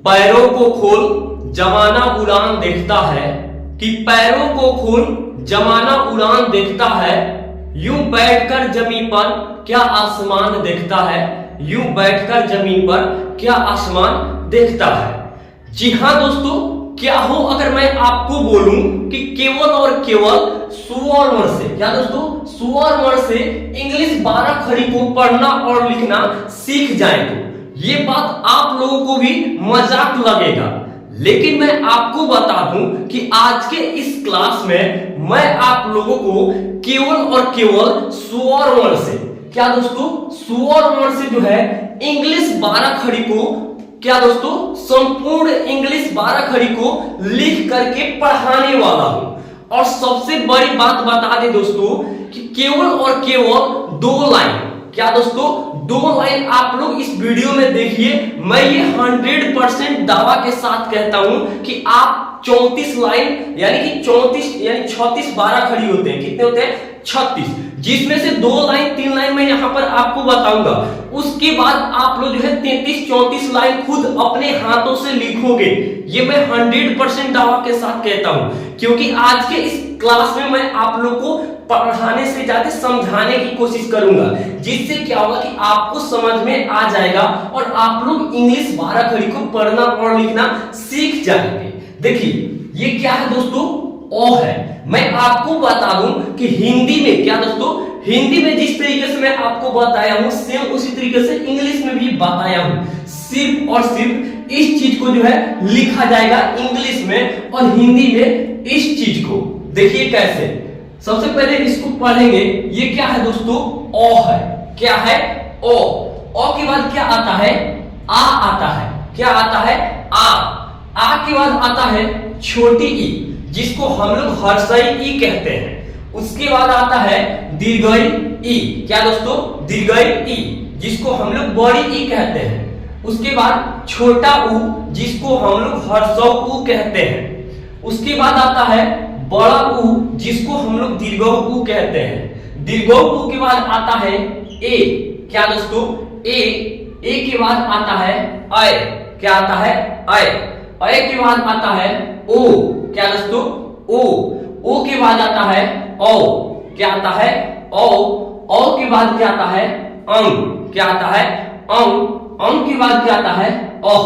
पैरों को खोल जमाना उड़ान देखता है, कि पैरों को खोल जमाना उड़ान देखता है, यूं बैठकर जमीन पर क्या आसमान देखता है, यूं बैठकर जमीन पर क्या आसमान देखता है। जी हाँ दोस्तों, क्या हो अगर मैं आपको बोलूं कि केवल और केवल स्वर वर्ण से, क्या दोस्तों, स्वर वर्ण से इंग्लिश 12 खड़ी को पढ़ना और लिखना सीख जाए तो ये बात आप लोगों को भी मजाक लगेगा, लेकिन मैं आपको बता दूं कि आज के इस क्लास में मैं आप लोगों को केवल और केवल स्वर वर्ण से, क्या दोस्तों, स्वर वर्ण से जो है इंग्लिश 12 खड़ी को, क्या दोस्तों, संपूर्ण इंग्लिश 12 खड़ी को लिख करके पढ़ाने वाला हूं। और सबसे बड़ी बात बता दें दोस्तों कि केवल और केवल 2 लाइन, क्या दोस्तों, 2 लाइन आप लोग इस वीडियो में देखिए। मैं ये 100% दावा के साथ कहता हूं कि आप 34 लाइन यानी कि 34 यानी 36 12 खड़ी होते हैं, कितने होते हैं, 36, जिसमें से 2 लाइन 3 लाइन मैं यहां पर आपको बताऊंगा। उसके बाद आप लोग जो है 33 34 लाइन खुद अपने हाथों से लिखोगे। ये मैं 100% दावा के साथ कहता हूं, क्योंकि आज के इस क्लास में मैं आप लोग को पढ़ाने से ज्यादा समझाने की कोशिश करूंगा, जिससे क्या होगा कि आपको समझ में आ जाएगा और आप लोग इंग्लिश 12 खड़ी को पढ़ना और लिखना सीख जाएंगे। देखिए ये क्या है दोस्तों, ओ है। मैं आपको बता दूं कि हिंदी में, क्या दोस्तों, हिंदी में जिस तरीके से मैं आपको बताया हूं सेम उसी तरीके से इंग्लिश में भी बताया हूं। सिर्फ और सिर्फ इस चीज को जो है लिखा जाएगा इंग्लिश में और हिंदी में इस चीज को। देखिए कैसे, सबसे पहले इसको पढ़ेंगे। ये क्या है दोस्तों, ओ है। क्या है, ओ। ओ के बाद क्या आता है, आ आता है। क्या आता है, आ। आ के बाद आता है छोटी ई, जिसको हम लोग हर्षई ई कहते हैं। उसके बाद आता है दीर्घई ई, क्या दोस्तों, दीर्घई ई, जिसको हम लोग बड़ी ई कहते हैं। उसके बाद छोटा ऊ, जिसको हम लोग हर्षौ ऊ कहते हैं। उसके बाद आता है बड़ा ऊ, जिसको हम लोग दीर्घौ ऊ कहते हैं। दीर्घौ ऊ के बाद आता है ए, क्या दोस्तों, ए। ए के बाद आता है अय, क्या आता है, अय। अय के बाद आता है ओ, क्या दोस्तों, ओ। ओ के बाद आता है औ, क्या आता है, औ। औ के बाद क्या आता है, अंग, क्या आता है, अंग। अंग के बाद क्या आता है, अह,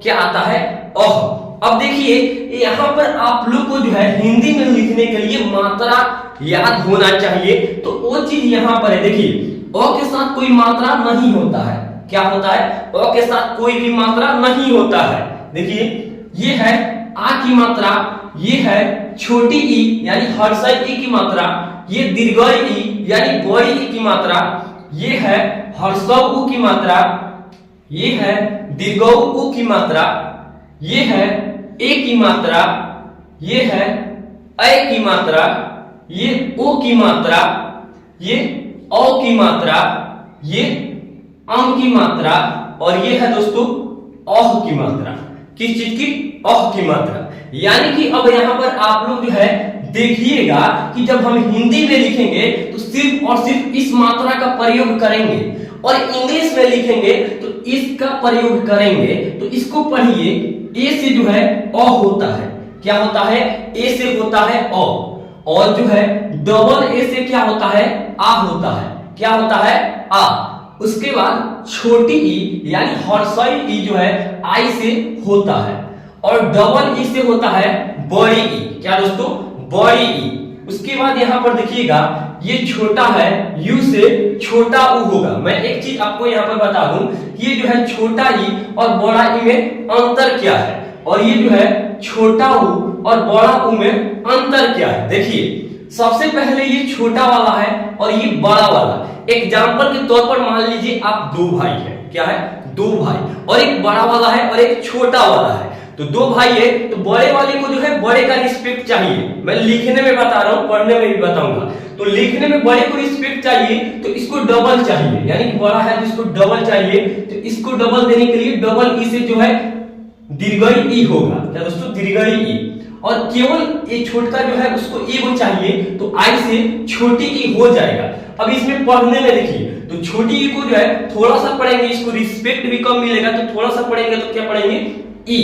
क्या आता है, अह। अब देखिए यहाँ पर आप लोग को जो है हिंदी में लिखने के लिए मात्रा याद होना चाहिए, तो वो चीज यहाँ पर है। देखिए अ के साथ कोई मात्रा नहीं होता है। क्या होता है, अ के साथ कोई भी मात्रा नहीं होता है। देखिए ये है आ की मात्रा, ये है छोटी ई यानी हर्षई ई की मात्रा, ये दीर्घई ई यानी बड़ी ई की मात्रा, ये है हर्षौ ऊ की मात्रा, ये है दीर्घौ ऊ की मात्रा, ये है ए की मात्रा, ये है ऐ की मात्रा, ये ओ की मात्रा, ये औ की मात्रा, ये अं की मात्रा, और ये है दोस्तों औह की मात्रा। किस चीज की, औह की मात्रा। यानी कि अब यहाँ पर आप लोग जो है देखिएगा कि जब हम हिंदी में लिखेंगे तो सिर्फ और सिर्फ इस मात्रा का प्रयोग करेंगे, और इंग्लिश में लिखेंगे तो इसका प्रयोग करेंगे। तो इसको पढ़िए, ए से जो है अ होता है, क्या होता है, ए से होता है अ, और जो है डबल ए से क्या होता है, आ होता है, क्या होता है, आ। उसके बाद छोटी ई यानी हर्षई ई जो है आई से होता है, और डबल ई से होता है बड़ी ई, क्या दोस्तों, बड़ी ई। उसके बाद यहाँ पर देखिएगा ये छोटा है, यू से छोटा ऊ होगा। मैं एक चीज आपको यहाँ पर बता दूं, ये जो है छोटा ई और बड़ा ई में अंतर क्या है, और ये जो है छोटा ऊ और बड़ा ऊ में अंतर क्या है। देखिए सबसे पहले ये छोटा वाला है और ये बड़ा वाला। एग्जाम्पल के तौर पर मान लीजिए आप 2 भाई है, क्या है, 2 भाई, और एक बड़ा वाला है और एक छोटा वाला है। तो 2 भाई है तो बड़े वाले को जो है बड़े का रिस्पेक्ट चाहिए। मैं लिखने में बता रहा हूं, पढ़ने में भी बताऊंगा। तो लिखने में बड़े को रिस्पेक्ट चाहिए तो इसको डबल चाहिए, यानी कि बड़ा है तो इसको डबल चाहिए, तो इसको डबल देने के लिए डबल ई से जो है दीर्घई ई होगा, क्या दोस्तों, दीर्घई ई। और केवल ये छोटा जो है उसको ई वो चाहिए तो आई से छोटी ई हो जाएगा। अब इसमें पढ़ने में देखिए तो छोटी ई को जो है थोड़ा सा पढ़ेंगे, इसको रिस्पेक्ट भी कम मिलेगा, तो थोड़ा सा पढ़ेंगे तो क्या पढ़ेंगे, ई।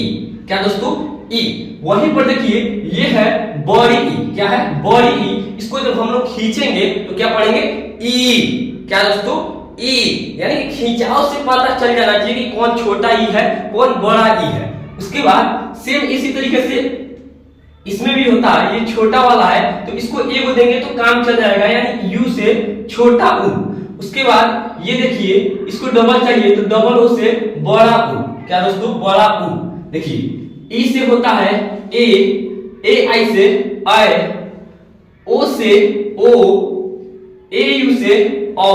क्या दोस्तों, ई। वहीं पर देखिए ये है बड़ी ई। क्या है, बड़ी ई। इसको जब हम लोग खींचेंगे तो क्या पढ़ेंगे, ई। क्या दोस्तों, ई। यानी कि खिंचाव से पता चल जाना चाहिए कि कौन छोटा ई है, कौन बड़ा ई है। उसके बाद सेम इसी तरीके से इसमें भी होता है, ये छोटा वाला है तो इसको ए को देंगे तो काम चल जाएगा, यानी यू से छोटा उ। उसके बाद ये देखिए इसको डबल चाहिए तो डबल ओ से बड़ा उ। क्या दोस्तों, बड़ा उ। देखिए ई से होता है ए, ए आई से आई, ओ से ओ, ए यू से औ।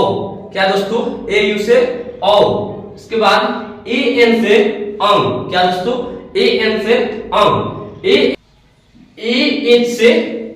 क्या दोस्तों, ए यू से औ। इसके बाद ए एन से अंग। क्या दोस्तों, ए एन से अंग, ए एच से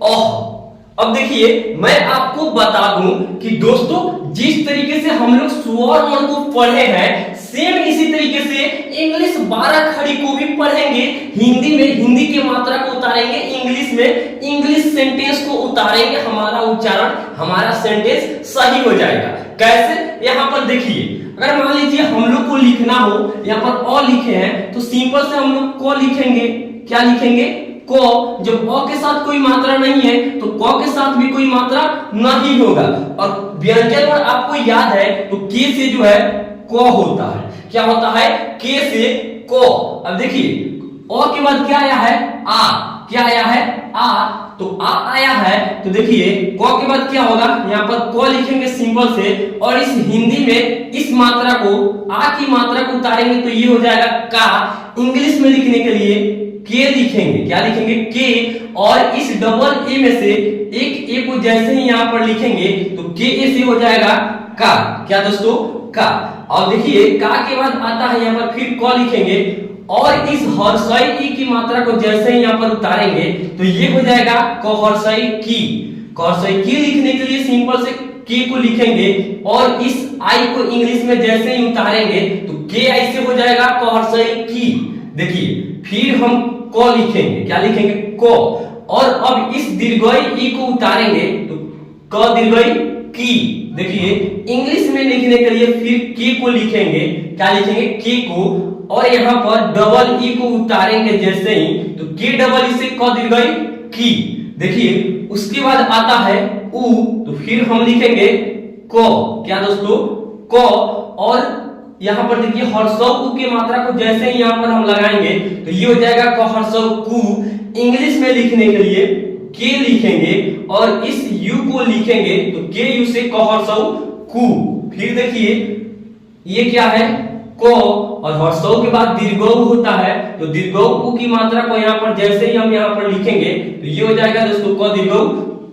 औह। अब देखिए मैं आपको बता दूं कि दोस्तों जिस तरीके से हम लोग स्वर वर्ण को पढ़े हैं, सेम इसी तरीके से इंग्लिश 12 खड़ी को भी पढ़ेंगे। हिंदी में हिंदी की मात्रा को उतारेंगे, इंग्लिश में इंग्लिश सेंटेंस को उतारेंगे, हमारा उच्चारण, हमारा सेंटेंस सही हो जाएगा। कैसे, यहाँ पर देखिए अगर मान लीजिए हम लोग को लिखना हो, यहाँ पर अ लिखे हैं तो सिंपल से हम लोग क लिखेंगे। क्या लिखेंगे, को। जब अ के साथ कोई मात्रा नहीं है तो क के साथ भी कोई मात्रा नहीं होगा। और व्यंजन पर आपको याद है तो के से जो है क होता है। क्या होता है, के से को। अब देखिए अ के बाद क्या आया है, आ। क्या आया है, आ। तो आ आया है तो देखिए क के बाद क्या होगा, यहाँ पर क लिखेंगे सिंपल से, और इस हिंदी में इस मात्रा को, आ की मात्रा को उतारेंगे तो ये हो जाएगा का। इंग्लिश में लिखने के लिए के लिखेंगे। क्या लिखेंगे, के। और इस डबल ए में से एक ए को जैसे ही यहाँ पर लिखेंगे तो के ए से हो जाएगा का। क्या दोस्तों, का। और देखिए का के बाद आता है यहाँ पर फिर क लिखेंगे, और इस हर्षई ई की मात्रा को जैसे ही यहाँ पर उतारेंगे तो ये हो जाएगा कहर्षई की। कहर्षई की लिखने के लिए सिंपल से के को लिखेंगे, और इस आई को इंग्लिश में जैसे ही उतारेंगे तो के आई से हो जाएगा कहर्षई की। देखिए फिर हम क लिखेंगे। क्या लिखेंगे, को। और अब इस दीर्घई ई को उतारेंगे तो क दीर्घई की। देखिए इंग्लिश में लिखने के लिए फिर के को लिखेंगे। क्या लिखेंगे, के को, और यहाँ पर डबल ई को उतारेंगे जैसे ही तो के डबल ई से क दीर्घई की। देखिए उसके बाद आता है उ, तो फिर हम लिखेंगे को। क्या दोस्तों, को। और यहाँ पर देखिए हर्षौ के मात्रा को जैसे ही यहाँ पर हम लगाएंगे तो ये हो जाएगा कहर्षौ कु। इंग्लिश में लिखने के लिए के लिखेंगे और इस यू को लिखेंगे तो के यू से कहर्षौ कु। फिर देखिए ये क्या है, को। और हर्षौ के बाद दीर्घौ होता है तो दीर्घौ कु की मात्रा को यहाँ पर जैसे ही हम यहाँ पर लिखेंगे तो ये हो जाएगा दोस्तों क दीर्घौ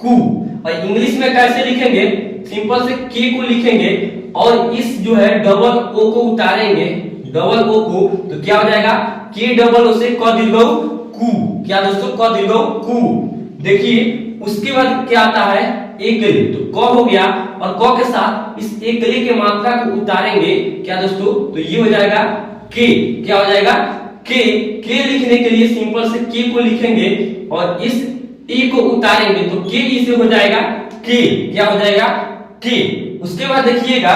कु। और इंग्लिश में कैसे लिखेंगे, सिंपल से के को लिखेंगे और इस जो है डबल ओ को उतारेंगे, डबल ओ को, तो क्या हो जाएगा के डबल ओ से क दीर्घौ कु। क्या दोस्तों, क दीर्घौ कु। देखिए उसके बाद क्या आता है, एकली। तो क हो गया और क के साथ इस एकली के मात्रा को उतारेंगे। क्या दोस्तों, तो ये हो जाएगा के। क्या हो जाएगा, के लिखने के लिए सिंपल से के को लिखेंगे और इस ई को उतारेंगे तो के ई से हो जाएगा के। क्या हो जाएगा, के। उसके बाद देखिएगा,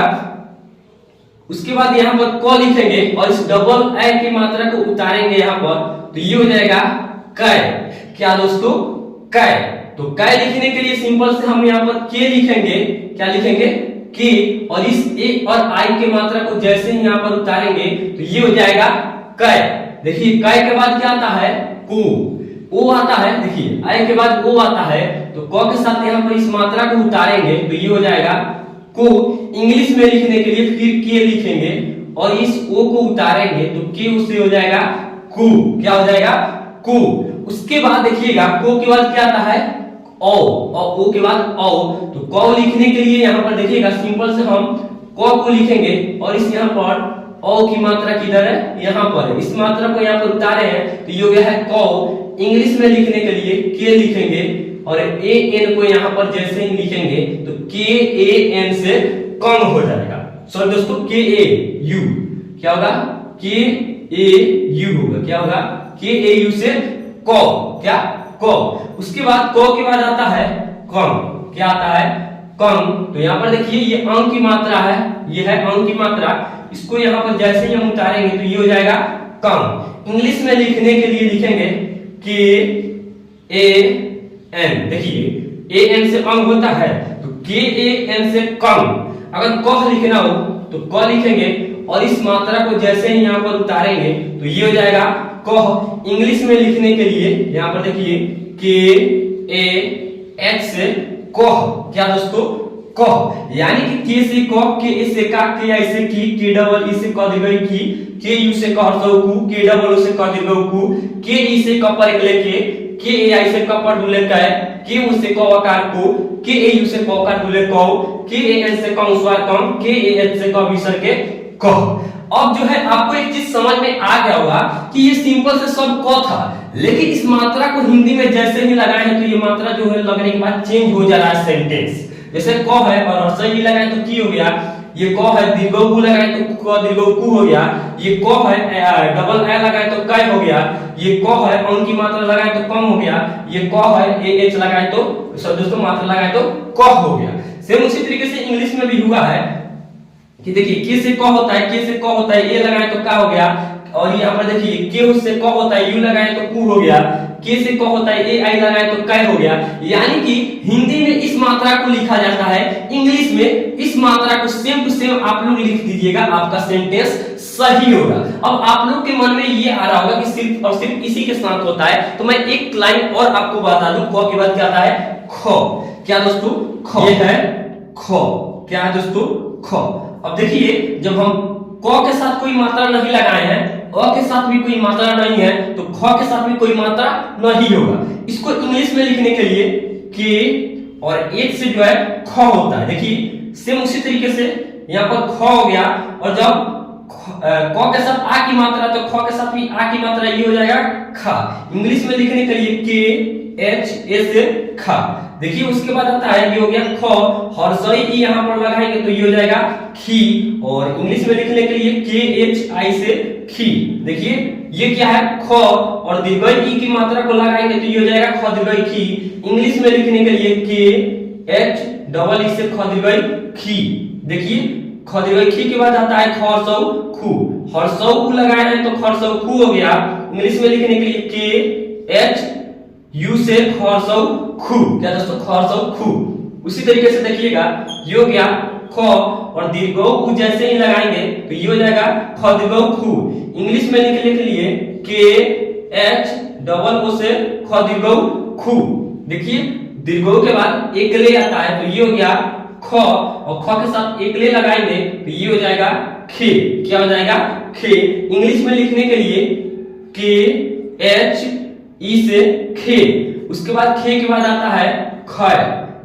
उसके बाद यहाँ पर क लिखेंगे और इस डबल ए की मात्रा को उतारेंगे यहाँ पर तो ये हो जाएगा कै। क्या दोस्तों, कै। तो कै लिखने के लिए सिंपल से हम यहाँ पर के लिखेंगे। क्या लिखेंगे, के। और इस ए और आई की मात्रा को जैसे ही यहाँ पर उतारेंगे तो ये हो जाएगा कै। देखिए कै के बाद क्या आता है, को। ओ आता है, देखिए आई के बाद ओ आता है तो क के साथ यहाँ पर इस मात्रा को उतारेंगे तो ये हो जाएगा को। इंग्लिश में लिखने के लिए फिर के लिखेंगे और इस ओ को उतारेंगे तो के उससे हो जाएगा कु। क्या हो जाएगा, कु। उसके बाद देखिएगा को के बाद क्या आता है, औ। और ओ के बाद औ। तो क लिखने के लिए यहाँ पर देखिएगा सिंपल से हम क को लिखेंगे और इस यहाँ पर औ की मात्रा किधर है, यहाँ पर है। इस मात्रा को यहाँ पर उतारे हैं तो ये हो गया है कौ। इंग्लिश में लिखने के लिए के लिखेंगे और ए एन को यहाँ पर जैसे ही लिखेंगे तो के ए एन से कम हो जाएगा। सॉरी दोस्तों, के ए यू। क्या होगा, के ए यू होगा। क्या होगा, के ए यू से कौ। क्या, कौ। उसके बाद कौ के बाद आता है कम। क्या आता है, कम, तो यहाँ पर देखिए ये अंक की मात्रा है, ये है अंक की मात्रा, इसको यहाँ पर जैसे ही हम उतारेंगे तो ये हो जाएगा कम। इंग्लिश में लिखने के लिए लिखेंगे KAN, देखिए AN से अंक होता है तो KAN से कम। अगर कह लिखना हो तो क लिखेंगे और इस मात्रा को जैसे ही यहाँ पर उतारेंगे तो ये हो जाएगा कह। इंग्लिश में लिखने के लिए यहाँ पर देखिए KAH से कह, क्या दोस्तों कह, यानी कि के से कह, के ए से का, के आई से की, के डबल ई से क दीर्घ की, के यू से कह कु, के डबल ओ से क दीर्घ कु, के ई से क पर एक लेके, के ए आई से क पर दुले कै, के यू से क आकार को, के ए यू से क आकार दुले कौ, के ए एन से क अनुस्वार कम, के ए एच से क विसर्ग के कह। अब जो है आपको एक चीज समझ में आ गया होगा कि ये सिंपल से सब क था, लेकिन इस मात्रा को हिंदी में जैसे ही लगाए हैं तो ये मात्रा जो है लगने के बाद चेंज हो जा रहा है सेंटेंस। जैसे क है और हर्षई लगाए तो की हो गया, ये क है दीर्घ उ लगाए तो क दीर्घ कु हो गया, ये क है डबल ए लगाए तो कै हो गया, ये क है अंक की मात्रा लगाए तो कम हो गया, ये क है ए एच लगाए तो दोस्तों मात्रा लगाए तो क हो गया। सेम उसी तरीके से इंग्लिश में भी हुआ है कि देखिए के से क होता है, के से क होता है, ए लगाए तो का हो गया, और यहाँ पर देखिए के से क होता है, यू लगाए तो कु हो गया, के से क होता है, ए आई लगाए तो कै हो गया। यानी कि हिंदी में इस मात्रा को लिखा जाता है, इंग्लिश में इस मात्रा को सेम टू सेम आप लोग लिख दीजिएगा, आपका सेंटेंस सही होगा। अब आप लोग के मन में ये आ रहा होगा कि सिर्फ और सिर्फ इसी के साथ होता है, तो मैं एक लाइन और आपको बता दूं, क के बाद क्या आता है ख, क्या दोस्तों ख, ये है ख, क्या है दोस्तों ख। अब देखिए जब हम क के साथ कोई मात्रा नहीं लगाए हैं, अ के साथ भी कोई मात्रा नहीं है, तो ख के साथ भी कोई मात्रा नहीं होगा। इसको इंग्लिश में लिखने के लिए के और एच से जो है ख होता है। देखिए सेम उसी तरीके से यहाँ पर ख हो गया, और जब क के साथ आ की मात्रा तो ख के साथ भी आ की मात्रा ये हो जाएगा ख। इंग्लिश में लिखने के लिए के एच ए से ख। देखिए उसके बाद आता है ये हो गया ख, हर्षई ई यहाँ पर लगाएंगे तो ये हो जाएगा खी, और इंग्लिश में लिखने के लिए के एच आई से खी। देखिए ये क्या है ख, और दीर्घ ई की मात्रा को लगाएंगे तो ये हो जाएगा ख दीर्घ खी। इंग्लिश में लिखने के लिए के एच डबल ई से ख दीर्घ खी। देखिए ख दीर्घ खी के बाद आता है खरसौ खु, हर्षौ खु लगाए हैं तो खरसौ खु हो गया। इंग्लिश में लिखने के लिए के एच यू से खरसौ खु, क्या दोस्तों खरसौ खु। उसी तरीके से देखिएगा ये हो गया ख, और दीर्घ उ जैसे ही लगाएंगे तो ये हो जाएगा ख दीर्घ खु। इंग्लिश में लिखने के लिए के एच डबल ओ से ख दीर्घ खु। देखिए दीर्घ के बाद एक ले आता है तो ये हो गया ख, और ख के साथ एक ले लगाएंगे तो ये हो जाएगा खे, क्या हो जाएगा खे। इंग्लिश में लिखने के लिए के एच ई से खे, उसके बाद खे के बाद आता है खै,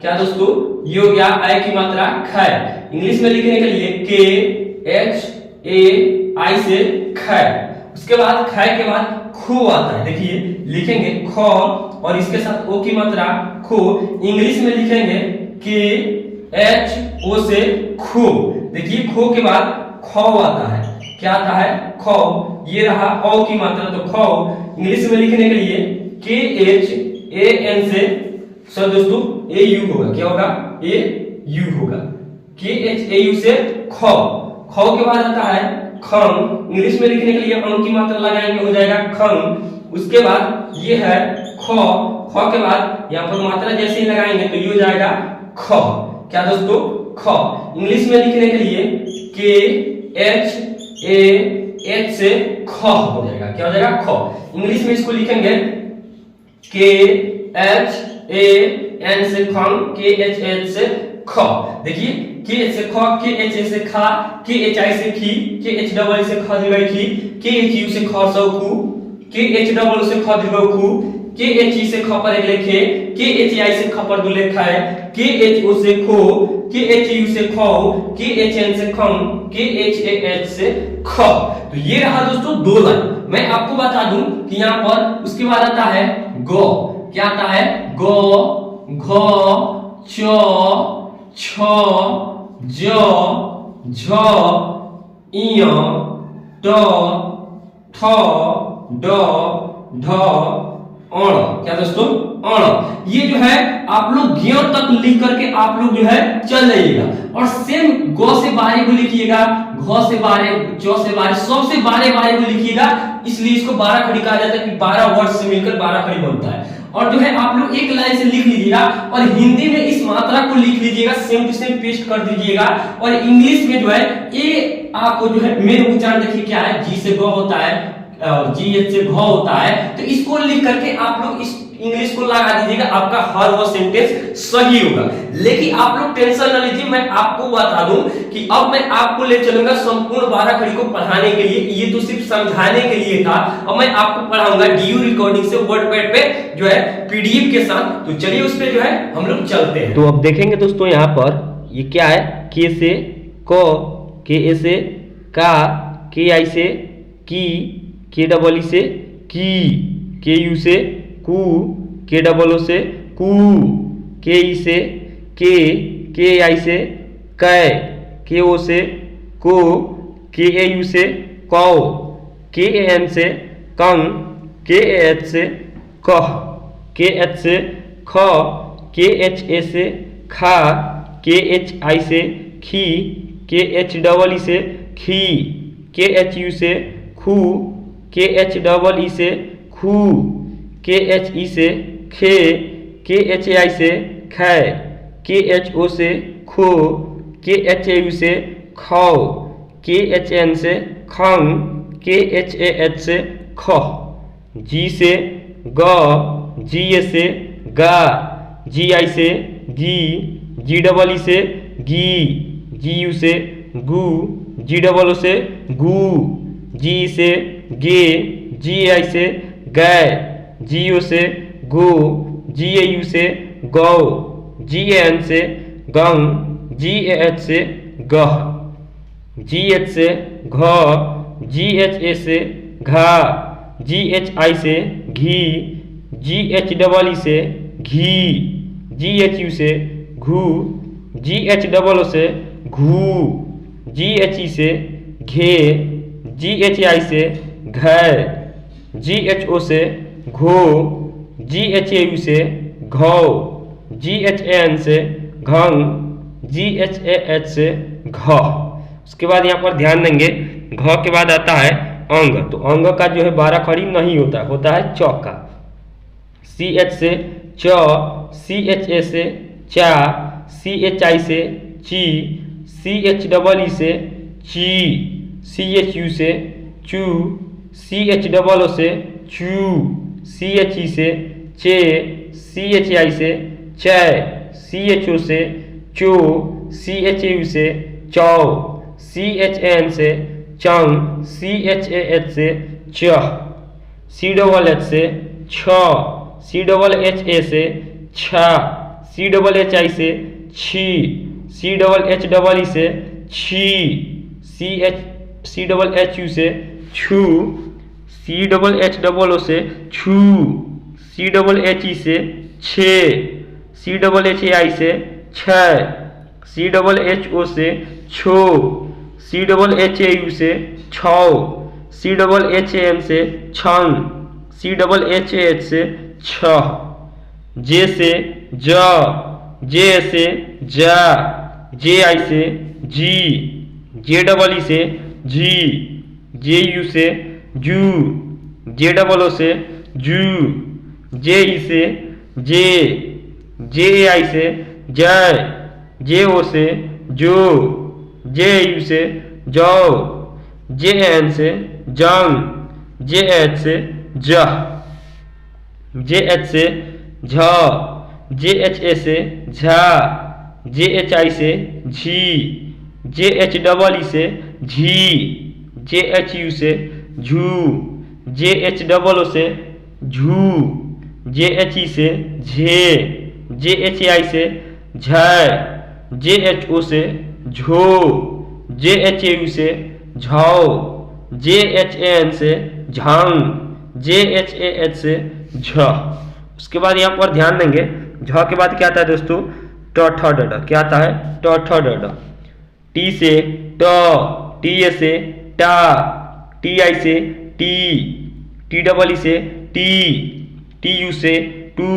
क्या दोस्तों ये हो गया आई की मात्रा खै। इंग्लिश में लिखने के लिए के एच ए आई से खै, उसके बाद खै के बाद खो आता है। देखिए लिखेंगे ख और इसके साथ ओ की मात्रा खो। इंग्लिश में लिखेंगे के एच ओ से खो। देखिए खो के बाद ख आता है, क्या आता है ख, ये रहा औ की मात्रा तो ख। इंग्लिश में लिखने के लिए के एच ए एन से सर दोस्तों ए यू होगा, क्या होगा ए यू होगा, के एच ए यू से ख। ख के बाद आता है खम। इंग्लिश में लिखने के लिए अंक की मात्रा लगाएंगे हो जाएगा खम। उसके बाद ये है ख, ख के बाद यहाँ पर मात्रा जैसे ही लगाएंगे तो ये हो जाएगा ख, क्या दोस्तों ख। इंग्लिश में लिखने के लिए के एच ए एच से ख हो जाएगा, क्या हो जाएगा ख। इंग्लिश में इसको लिखेंगे के एच ए एन से खम, के एच एच से ख। देखिए के एच से ख, के एच ए से खा, के एच आई से खी, के एच डबल से ख दीर्घ खी, के एच यू से ख सौ खू, के एच डबल से ख दीर्घ खू, के एच ई से ख पर एक लेखे, के एच आई से ख पर दो लेखा है, के एच ओ से खो, के एच यू से खो, के एच एन से खम, के एच ए एच से ख। तो ये रहा दोस्तों दो लाइन। मैं आपको बता दूं कि यहाँ पर उसके बाद आता है गो, क्या आता है गो, घ, च, छ, ज, झ, इय, ट, ठ, ड, ढ, अण, क्या दोस्तों अण। ये जो है आप लोग ज्ञ तक लिख करके आप लोग जो है चल जाइएगा। और सेम ग से 12 को लिखिएगा, घ से 12, च से 12, सबसे 12 को लिखिएगा। इसलिए इसको 12 खड़ी कहा जाता है कि 12 वर्ड से मिलकर 12 खड़ी बनता है। और जो है आप लोग एक लाइन से लिख लीजिएगा और हिंदी में इस मात्रा को लिख लीजिएगा, सेम टू सेम पेस्ट कर दीजिएगा। और इंग्लिश में जो है ये आपको जो है मेन उच्चारण देखिए क्या है, जी से ग होता है और जी एच से घ होता है, तो इसको लिख करके आप लोग इस इंग्लिश को लगा दीजिएगा, आपका हर वो सेंटेंस सही होगा। लेकिन आप लोग टेंशन न लीजिए, मैं आपको बता दूं कि अब मैं आपको ले चलूंगा संपूर्ण 12 खड़ी को पढ़ाने के लिए। ये तो सिर्फ समझाने के लिए था, अब मैं आपको पढ़ाऊंगा डीयू रिकॉर्डिंग से वर्डपैड पे जो है पीडीएफ के साथ। तो चलिए उस पे जो है हम लोग चलते हैं। तो अब देखेंगे दोस्तों यहाँ पर ये क्या है, के से क, के ए से का, के आई से की, के डबल ई से की, के यू से कू, के डबल ओ से कू, के ई से के आई से कै, के ओ से को, के ए यू से कौ, के ए एन से कंग, के ए एच से कह, के एच से ख, के एच ए से खा, के एच आई से खी, के एच डबल ई से खी, के एच यू से खू, के एच डबल ई से खू, के एच ई से खे, के एच आई से खै, के एच ओ से खो, के एच ए यू से खौ, के एच एन से खंग, के एच ए एच से ख, जी से ग, जी ए से गा, जी आई से गी, जी डबल ई से गी, जी यू से गू, जी डबल ओ से गू, जी से गे, जी आई से गै, जी ओ से गो, जी ए यू से गौ, जी ए एन से गंग, जी ए एच से गह, जी एच से घ, जी एच ए से घा, जी एच आई से घी, जी एच डबल ई से घी, जी एच यू से घू, जी एच डबल ओ से घू, जी एच ई से घे, जी एच आई से घै, जी एच ओ से घो, जी एच ए यू से घौ, जी एच ए एन से घंग, जी एच ए एच से घ। उसके बाद यहाँ पर ध्यान देंगे घ के बाद आता है अंग। तो अंग का जो है 12 खड़ी नहीं होता, होता है च का। सी एच से च, सी एच ए से चा, सी एच आई से ची, सी एच डबल ई से ची, सी एच यू से चू, सी एच डबल ओ से चू, सी एच ई से चे, सी एच आई से चै, सी एच ओ से चो, सी एच यू से चौ, सी एच एन से चंग, सी एच ए एच से चह, सी डबल एच से छ, सी डबल एच ए से छा, सी डबल एच आई से छी, C double H double E से छी, सी डबल एच यू से छू, C double H double O से छू, सी डबल एच ई से छे, सी डबल एच ए आई से छै, सी डबल एच ओ से छो, C double H A U से छौ, C double H A N से छंग, C double H A H से छह, जे से ज, जे से जा, जे आई से जी, जे डबल ई से जी, जे यू से जू, जे डबल ओ से जू, जे ई से जे, जे ए आई से जय, जे ओ से जो, जे यू से जौ, जे एन से जंग, जे एच से जह, जे एच से झ, जे एच ए से झा, जे एच आई से झी, जे एच डबल ई से झी, जे एच यू से झू, जे एच डबल ओ से झू, जे एच ई से झे, जे एच आई से झै, जे एच ओ से झो, जे एच ए यू से झौ, जे एच ए एन से झंग, जे एच ए एच से झ। उसके बाद यहाँ पर ध्यान देंगे झ के बाद क्या आता है दोस्तों, ट ठ ड ड। क्या आता है, ट ठ ड ड। टी से ट, टी ए से टा, टी आई से टी, टी डबल ई से टी, टी यू से टू,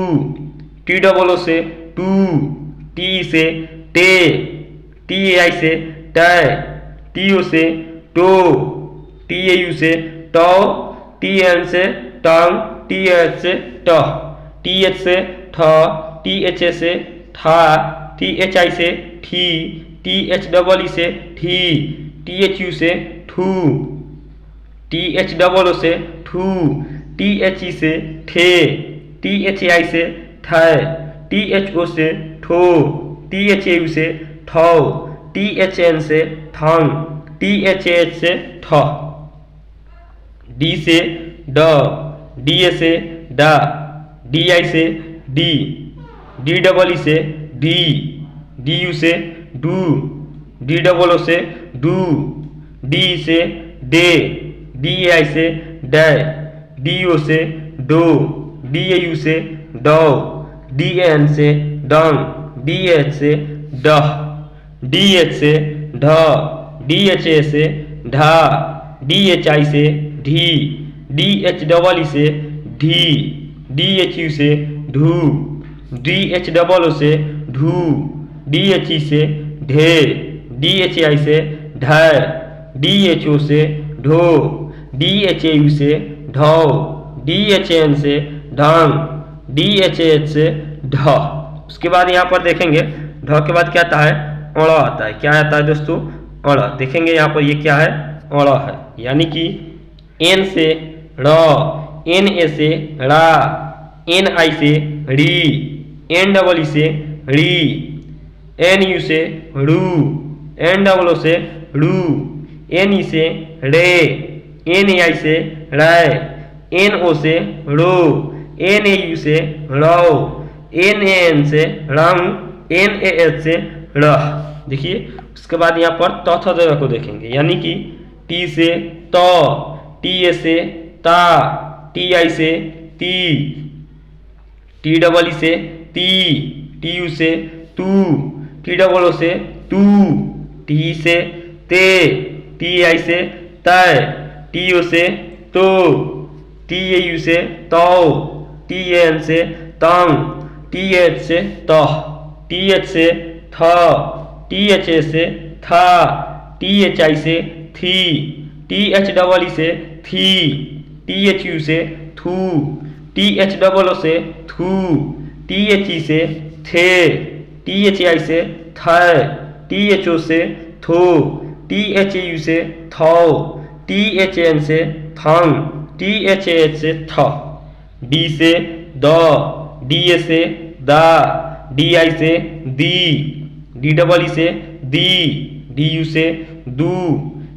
टी डबल ओ से टू, टी से टे, टी ए आई से टै, टी ओ से टो, टी ए यू से टौ, टी एन से टंग, टी एच से टह, टी एच से ठ, टी एच ए से ठा, टी एच आई से ठी, टी एच डबल ई से ठी, टी एच यू से ठू, टी एच डबल ओ से ठू, टी एच ई से ठे, टी एच आई से ठै, टी एच ओ से ठो, टी एच यू से ठौ, टी एच एन से ठंग, टी एच एच से ठ, डी से ड, डी ए से डा, डी आई से डी, डी डबल ई से डी, डी यू से डू, डी डबल ओ से डू, डी से डे, डी आई से डै, डी ओ से डो, डी ए यू से डौ, डी एन से डंग, डी एच से डह, डी एच से ढ, डी एच ए से ढा, डी एच आई से ढी, डी एच डबल ई से ढी, डी एच यू से ढू, डी एच डबल ओ से ढू, डी एच ई से ढे, डी एच आई से ढै, डी एच ओ से ढो, डी एच ए यू से ढौ, डी एच एन से ढंग, डी एच एच से ढ। उसके बाद यहाँ पर देखेंगे ढ के बाद क्या आता है, अड़ आता है। क्या आता है दोस्तों, अड़। देखेंगे यहाँ पर ये क्या है, अड़ है। यानी कि एन से ड़, एन ए से ड़ा, एन आई से ड़ी, एन डबल ई से ड़ी, एन यू से रू, एन डबल ओ से रू, एन ई से रे, एन ए आई से रै, एन ओ से रो, एन ए यू से रौ, एन ए एन से रंग, एन ए एच से रह। देखिए उसके बाद यहाँ पर चौथा जगह को देखेंगे। यानी कि टी से त, टी ए से ता, टी आई से ती, टी डबल ई से ती, टी यू से तू, टी डबल ओ से तू, टी से ते, टी आई से तय, टी ओ से तो, टी ए यू से तौ, टी एन से तंग, टी एच से तह, टी एच से थ, टी एच ए से था, टी एच आई से थी, टी एच डबल ई से थी, टी एच यू से थू, टी एच डबल ओ से थू, टी एच ई से थे, टी एच आई से थे, टी एच ओ से थो, टी एच यू से थौ, टी एच एन से थंग, टी एच एच से थ। डी से द, डी ए से दा, डी आई से दी, डी डबल ई से दी, डी यू से दू,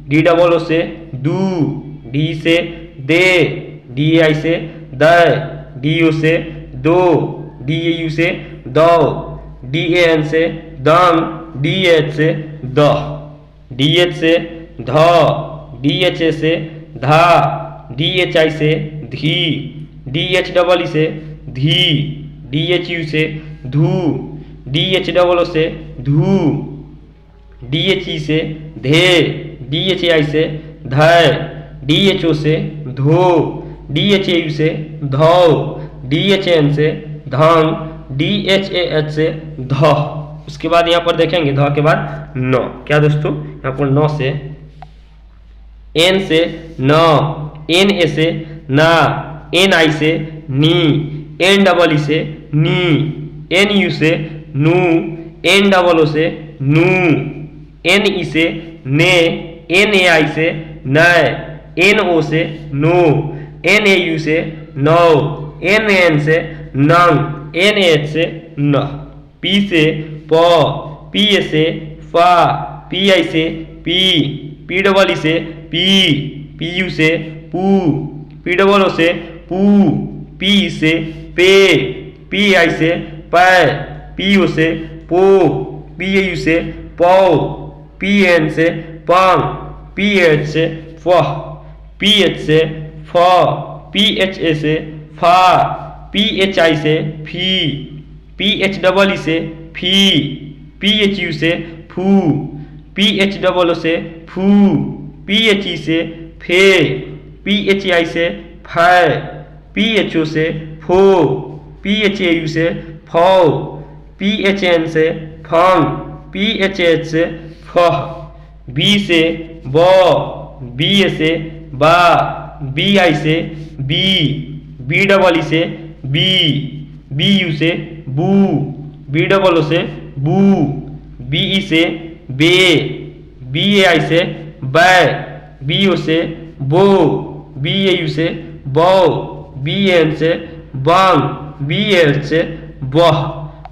डी डबल ओ से दू, डी से दे, डी आई से दै, डी ओ से दो, डी ए यू से दौ, डी ए एन से दम, डी एच से दह, डी एच से ध, डी एच ए से धा, डी एच आई से धी, डी एच डबल ई से धी, डी एच यू से धू, डी एच डबल ओ से धू, डी एच ई से धे, डी एच आई से धै, डी एच ओ से धो, डी एच ए यू से धौ, डी एच एन से Dhang, D H A H से ध। उसके बाद यहाँ पर देखेंगे ध के बाद न। क्या दोस्तों, यहाँ पर न से एन से न, एन ए से ना, एन आई से नी, एन डबल ई से नी, एन यू से नू, एन डबल ओ से नू, एन ई से ने, एन ए आई से नै, एन ओ से नो, एन ए यू से नौ, एन एन से नंग, एन एच से न। पी से प, पी ए से फा, पी आई से पी, पी डबल ई से पी, पी यू से पू, पी डबल ओ से पू, पी से पे, पी आई से पै, पी ओ से पो, पी ए यू से पौ, पी एन से पंग, पी एच से फह, पी एच से फ, पी एच ए से फा, पी एच आई से फी, पी एच डबल ई से फी, पी एच यू से फू, पी एच डबल ओ से फू, पी एच ई से फे, पी एच आई से फै, पी एच ओ से फो, पी एच ए यू से फौ, PHN से फंग, PHH से फह, बी से बौ, BA से बा, BI से बी, BEE से बी, BU से बू, BOO से बू, BE से बे, BAI से बै, BO से बो, BAU से बौ, BAN से बांग, BAH से बह।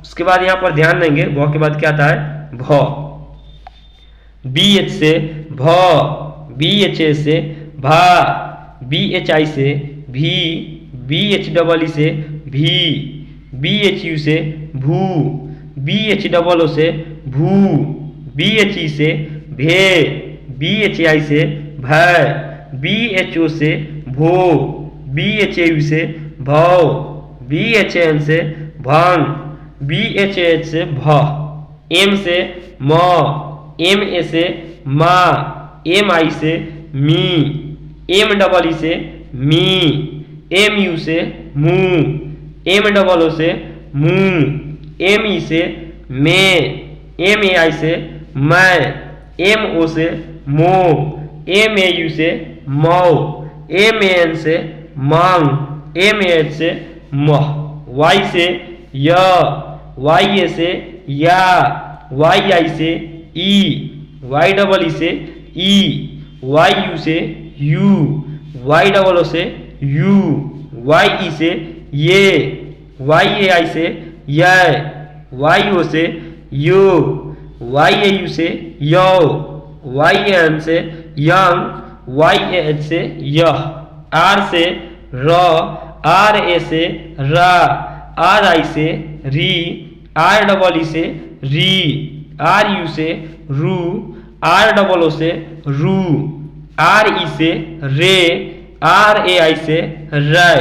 उसके बाद यहाँ पर ध्यान देंगे भ के बाद क्या आता है भ, BH से भ, BHA से भा, BHI से भी, BHEE से भी, BHU से भू, BHOO से भू, BHE से भे, BHI से भय, BHO से भो, BHAU से भौ, BHN से भंग, BHH से भ, M से म, MA से मा, MI से मी, MEE से मी, MU से मू, MOO से मू, ME से मैं, MAI से मैं, MO से मो, MAU से मौ, MAN से मांग, MAH से मह, Y से य, YA से या, YI से ई, YEE से ई, YU से यू, YOO से यू, YE से ये, YAI से य, YO से यो, YAU से यो, YAN से यंग, YAH से यह, R से र, RA से रा, RI से री, REE से री, RU से रू, ROO से रू, RE से रे, RAI से रै,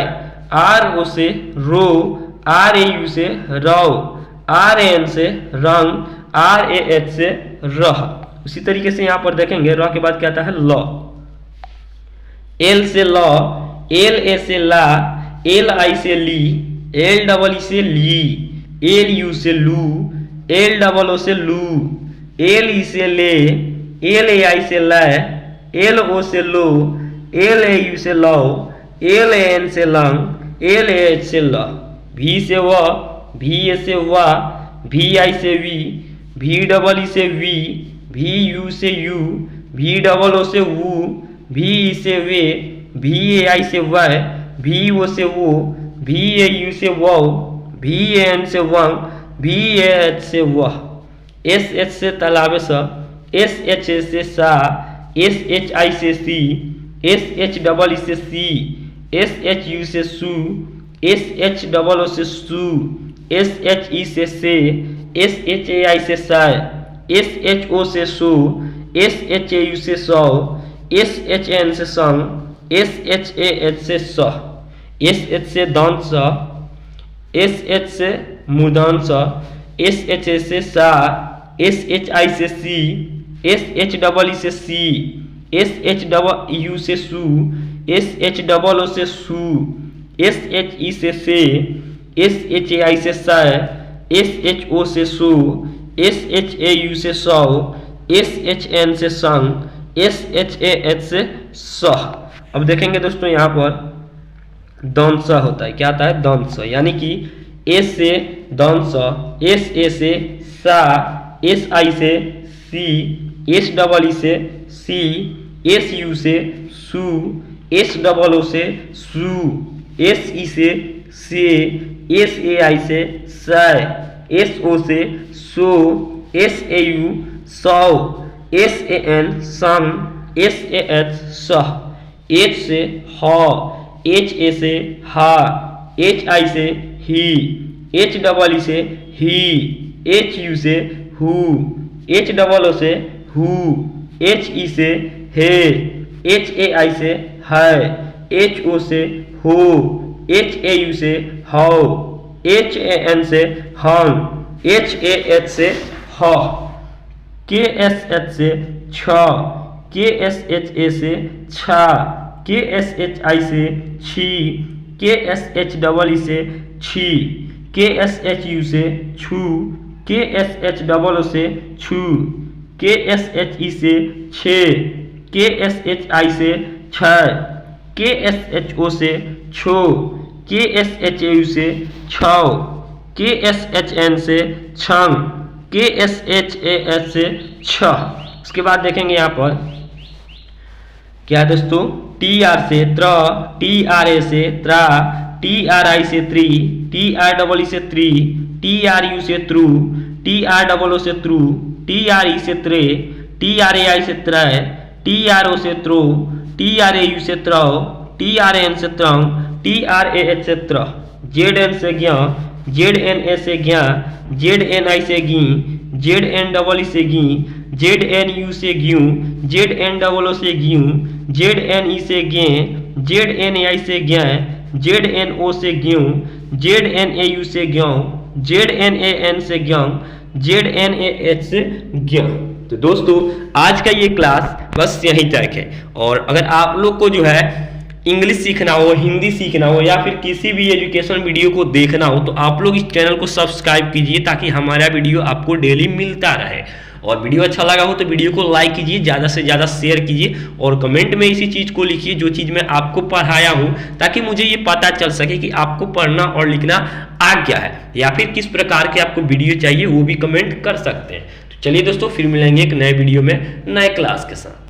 RO से रो, RAU से रौ, RAN से रंग, RAH से रह। उसी तरीके से यहाँ पर देखेंगे र के बाद क्या आता है ल, L से ल, LA से ला, LI से ली, LEE से ली, LU से लू, LOO से लू, LE से ले, LAI से लै, LO से लो, LAU से लौ, LAN से लंग, LAH से ल, V से व, VA से वा, VI से वी, VEE से वी, VU से यू, VOO से वू, VE से वे, VAI से वह, VO से वो, VAU से वौ, VAN से वंग, VAH से वह, SH से तालाब स, SHA से सा, SHI से सी, SHEE से सी, SHU से सू, SHOO से सू, SHE से SHAI से साय, SHO से सो, SHAU से सौ, SHN से संग, SHAH से सह, SH से दंत स, SH से मूर्धन स, SHA से सा, SHI से सी, SHEE से सी, SHU से सू, SHOO से सू, SHE से SHAI से साय, SHO से सो, SHAU से सौ, SHN से संग, SHAH से सह। अब देखेंगे दोस्तों यहाँ पर दंत स होता है, क्या आता है दंत स, यानी कि S से दंत स, SA से सा, SI से सी, SEE से सी, SU से सू, SOO से सू, SE से SAI से सै, SO से सो, SAU सौ, SAN सन, SAH सह, H से ह, HA से हा, HI से ही, HEE से ही, HU से हु, HOO से हु, HE से हे, HAI से है, HO से हो, HAU से हौ, HAN से हंग, HAH से ह, KSH से छ, KSHA से छा, KSHI से छी, KSHEE से छी, KSHU से छू, KSHOO से छू, KSHE से छे, KSHI से छह, KSHO से छो, KSHAU से छौ, KSHN से छंग, KSHAS से छह। उसके बाद देखेंगे यहाँ पर क्या है दोस्तों, TR से त्र, TRA से त्रा, TRI से त्री, TREE से त्री, TRU से त्रु, TROO से त्रु, TRE से त्रे, TRAI से त्रय, TRO से त्रो, TRAU से त्रौ, TRN से त्रंग, TRAH से त्र, ZN से ज्ञ, ZNA से ज्ञ, ZNI से गी, ZNEE से गी, ZNU से ग्यू, ZNOO से ग्यू, ZNE से गे, ZNAI से ज्ञ, ZNO से ग्यू, ZNAU से ग्यों, ZNAN से ग्यों, ZNAH से ग्यों। तो दोस्तों आज का ये क्लास बस यहीं तक है। और अगर आप लोग को जो है इंग्लिश सीखना हो, हिंदी सीखना हो या फिर किसी भी एजुकेशन वीडियो को देखना हो तो आप लोग इस चैनल को सब्सक्राइब कीजिए ताकि हमारा वीडियो आपको डेली मिलता रहे। और वीडियो अच्छा लगा हो तो वीडियो को लाइक कीजिए, ज़्यादा से ज़्यादा शेयर कीजिए और कमेंट में इसी चीज़ को लिखिए जो चीज़ मैं आपको पढ़ाया हूँ, ताकि मुझे ये पता चल सके कि आपको पढ़ना और लिखना आ गया है या फिर किस प्रकार के आपको वीडियो चाहिए वो भी कमेंट कर सकते हैं। तो चलिए दोस्तों फिर मिलेंगे एक नए वीडियो में नए क्लास के साथ।